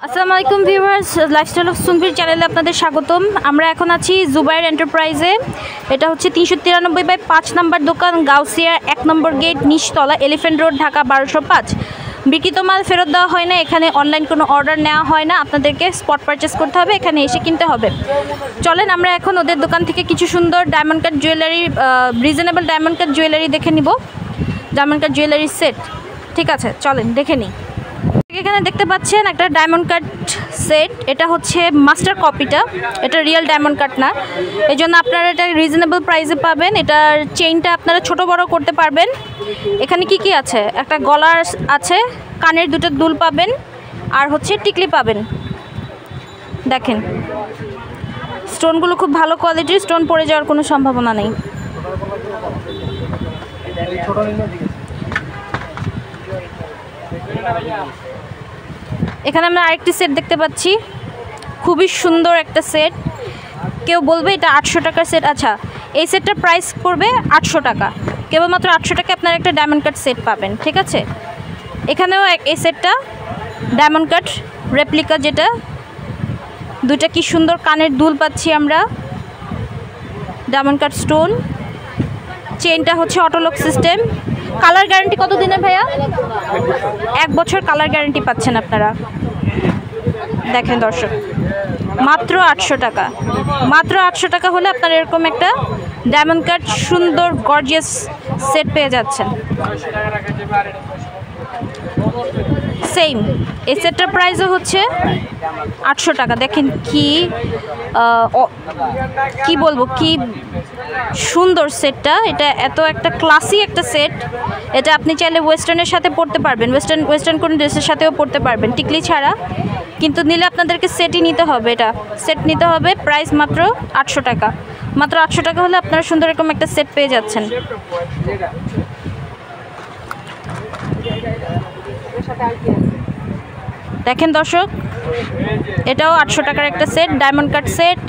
আসসালামু আলাইকুম viewers, lifestyle of সুনভির চ্যানেলে আপনাদের স্বাগতম। আমরা এখন আছি জুবাইর এন্টারপ্রাইজে। এটা হচ্ছে 393/5 নম্বর দোকান, গাউসিয়া 1 নম্বর গেট, নিচতলা, এলিফ্যান্ট রোড, ঢাকা 1205। বিক্রিত মাল ফেরত দেওয়া হয় না, এখানে অনলাইন কোনো অর্ডার নেওয়া হয় না, আপনাদেরকে স্পট পারচেস করতে হবে, এখানে এসে কিনতে হবে। চলেন আমরা এখন ওদের দোকান থেকে কিছু সুন্দর diamond cut jewellery, reasonable diamond cut jewellery দেখে নিব। ডায়মন্ড কাট জুয়েলারি সেট, ঠিক আছে, চলেন দেখে নিই। এখানে দেখতে পাচ্ছেন একটা ডায়মন্ড কাট সেট। এটা হচ্ছে মাস্টার কপিটা, এটা রিয়েল ডায়মন্ড কাট না, এই জন্য আপনারা এটা রিজনেবল প্রাইসে পাবেন। এটার চেইনটা আপনারা ছোট বড় করতে পারবেন। এখানে কি কি আছে, একটা গলার আছে, কানের দুটো দুল পাবেন, আর হচ্ছে টিকলি পাবেন। দেখেন স্টোনগুলো খুব ভালো কোয়ালিটির, স্টোন পড়ে যাওয়ার কোনো সম্ভাবনা নেই। এখানে আমরা আরেকটি সেট দেখতে পাচ্ছি, খুবই সুন্দর একটা সেট। কেউ বলবে এটা 800 টাকার সেট। আচ্ছা, এই সেটটার প্রাইস পড়বে 800 টাকা। কেবলমাত্র 800 টাকা আপনারা একটা ডায়মন্ড কাট সেট পাবেন, ঠিক আছে। এখানেও এই সেটটা ডায়মন্ড কাট রেপ্লিকা, যেটা দুটা কি সুন্দর কানের দুল পাচ্ছি আমরা, ডায়মন্ড কাট স্টোন। চেইনটা হচ্ছে অটোলক সিস্টেম। কালার গ্যারান্টি কত দিনের ভাইয়া? 1 বছর কালার গ্যারান্টি পাচ্ছেন আপনারা। দেখেন দর্শক, মাত্র 800 টাকা। মাত্র 800 টাকা হলে আপনারা এরকম একটা ডায়মন্ড কাট সুন্দর গর্জিয়াস সেট পেয়ে যাচ্ছেন। সেম এই সেটটার প্রাইসও হচ্ছে 800 টাকা। দেখেন কি বলবো, কি সুন্দর সেটটা। এটা এত একটা ক্লাসি একটা সেট। এটা আপনি চাইলে ওয়েস্টার্নের সাথে পরতে পারবেন, ওয়েস্টার্ন কোনো ড্রেসের সাথেও পরতে পারবেন, টিকলি ছাড়া। কিন্তু নিলে আপনাদেরকে সেটই নিতে হবে, এটা সেট নিতে হবে। প্রাইস মাত্র 800 টাকা। মাত্র 800 টাকা হলে আপনারা সুন্দর এরকম একটা সেট পেয়ে যাচ্ছেন। দেখেন দর্শক, এটাও 800 টাকার একটা সেট, ডায়মন্ড কাট সেট।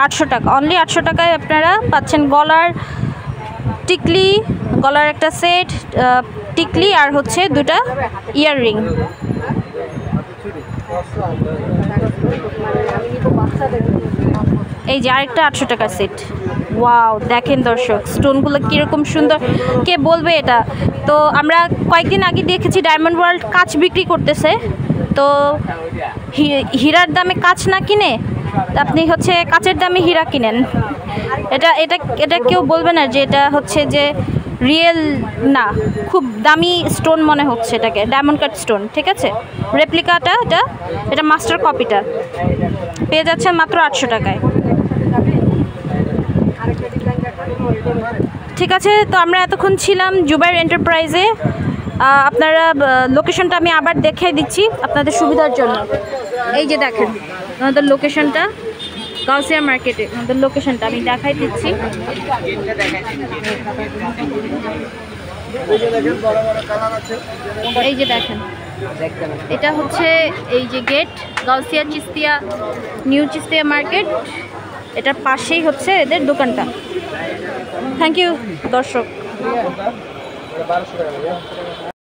800 টাকা, অনলি 800 টাকায় আপনারা পাচ্ছেন গলার টিকলি, গলার একটা সেট, টিকলি, আর হচ্ছে দুটা ইয়াররিং। এই যে আরেকটা 800 টাকার সেট। ওয়াও, দেখেন দর্শক স্টোনগুলো কীরকম সুন্দর, কে বলবে এটা। তো আমরা কয়েকদিন আগে দেখেছি ডায়মন্ড ওয়ার্ল্ড কাঁচ বিক্রি করতেছে। তো হীরার দামে কাঁচ না কিনে আপনি হচ্ছে কাঁচের দামে হীরা কিনেন। এটা এটা এটা কেউ বলবে না যে এটা হচ্ছে যে রিয়েল না, খুব দামি স্টোন মনে হচ্ছে এটাকে, ডায়মন্ড কাট স্টোন, ঠিক আছে। রেপ্লিকাটা এটা মাস্টার কপিটা পেয়ে যাচ্ছেন মাত্র 800 টাকায়। ঠিক আছে, তো আমরা এতক্ষণ ছিলাম জুবাইর এন্টারপ্রাইজে। আপনারা লোকেশনটা আমি আবার দেখিয়ে দিচ্ছি আপনাদের সুবিধার জন্য। এই যে দেখেন আমাদের লোকেশনটা, গাউসিয়া মার্কেটে আমাদের লোকেশনটা আমি দেখাই দিচ্ছি। এই যে দেখেন, এটা হচ্ছে এই যে গেট, গাউসিয়া চিস্তিয়া, নিউ চিস্তিয়া মার্কেট। এটার পাশেই হচ্ছে এদের দোকানটা। থ্যাংক ইউ দর্শক।